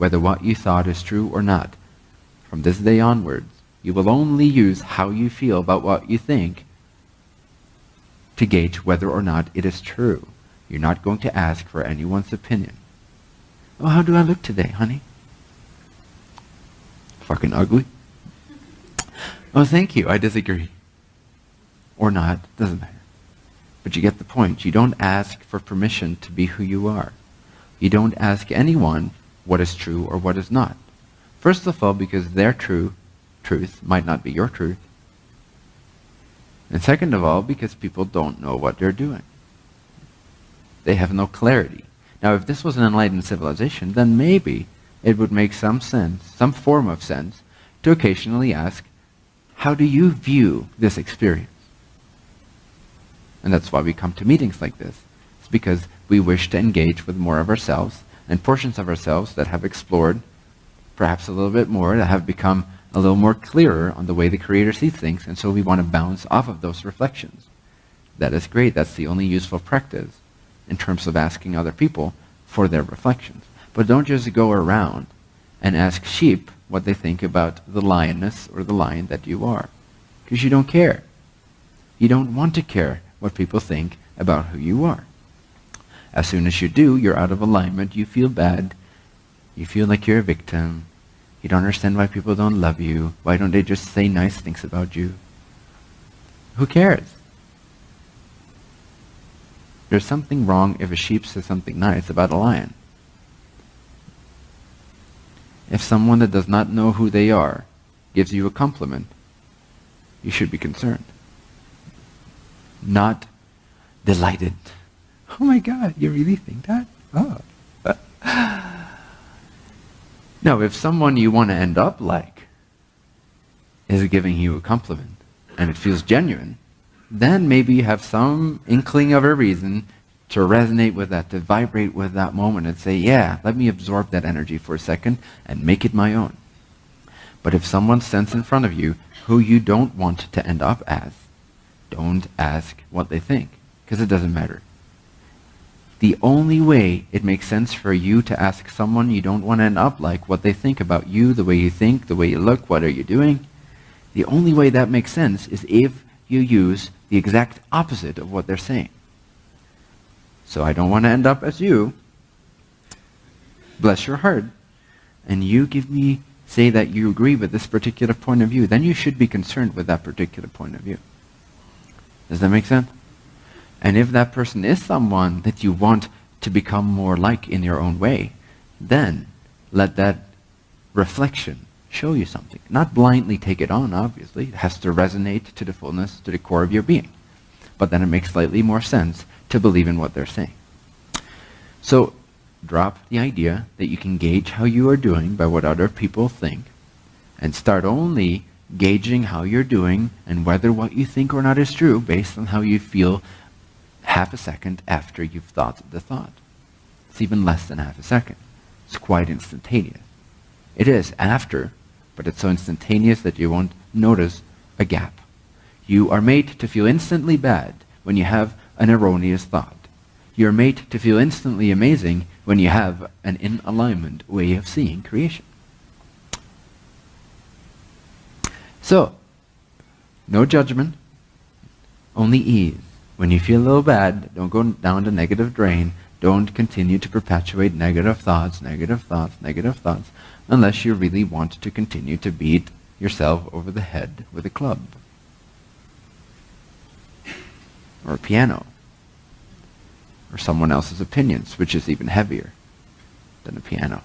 whether what you thought is true or not. From this day onwards, you will only use how you feel about what you think to gauge whether or not it is true. You're not going to ask for anyone's opinion. Oh, how do I look today, honey? Fucking ugly. Oh, thank you. I disagree. Or not. Doesn't matter. But you get the point. You don't ask for permission to be who you are. You don't ask anyone what is true or what is not. First of all, because their truth might not be your truth. And second of all, because people don't know what they're doing. They have no clarity. Now, if this was an enlightened civilization, then maybe it would make some sense, some form of sense, to occasionally ask, how do you view this experience? And that's why we come to meetings like this. It's because we wish to engage with more of ourselves and portions of ourselves that have explored perhaps a little bit more, that have become a little more clearer on the way the Creator sees things, and so we want to bounce off of those reflections. That is great. That's the only useful practice in terms of asking other people for their reflections. But don't just go around and ask sheep what they think about the lioness or the lion that you are, because you don't care. You don't want to care what people think about who you are. As soon as you do, you're out of alignment, you feel bad, you feel like you're a victim, you don't understand why people don't love you, why don't they just say nice things about you? Who cares? There's something wrong if a sheep says something nice about a lion. If someone that does not know who they are gives you a compliment, you should be concerned. Not delighted. Oh my God, you really think that? Oh. No, if someone you want to end up like is giving you a compliment and it feels genuine, then maybe you have some inkling of a reason to resonate with that, to vibrate with that moment and say, yeah, let me absorb that energy for a second and make it my own. But if someone stands in front of you who you don't want to end up as, don't ask what they think, because it doesn't matter. The only way it makes sense for you to ask someone you don't want to end up like what they think about you, the way you think, the way you look, what are you doing, the only way that makes sense is if you use the exact opposite of what they're saying. So I don't want to end up as you. Bless your heart. And you say that you agree with this particular point of view, then you should be concerned with that particular point of view. Does that make sense? And if that person is someone that you want to become more like in your own way, then let that reflection show you something. Not blindly take it on, obviously. It has to resonate to the fullness, to the core of your being. But then it makes slightly more sense to believe in what they're saying. So drop the idea that you can gauge how you are doing by what other people think, and start only gauging how you're doing and whether what you think or not is true based on how you feel half a second after you've thought the thought. It's even less than half a second. It's quite instantaneous. It is after, but it's so instantaneous that you won't notice a gap. You are made to feel instantly bad when you have an erroneous thought. You're made to feel instantly amazing when you have an in alignment way of seeing creation. So, no judgment, only ease. When you feel a little bad, don't go down the negative drain. Don't continue to perpetuate negative thoughts, unless you really want to continue to beat yourself over the head with a club or a piano or someone else's opinions, which is even heavier than a piano.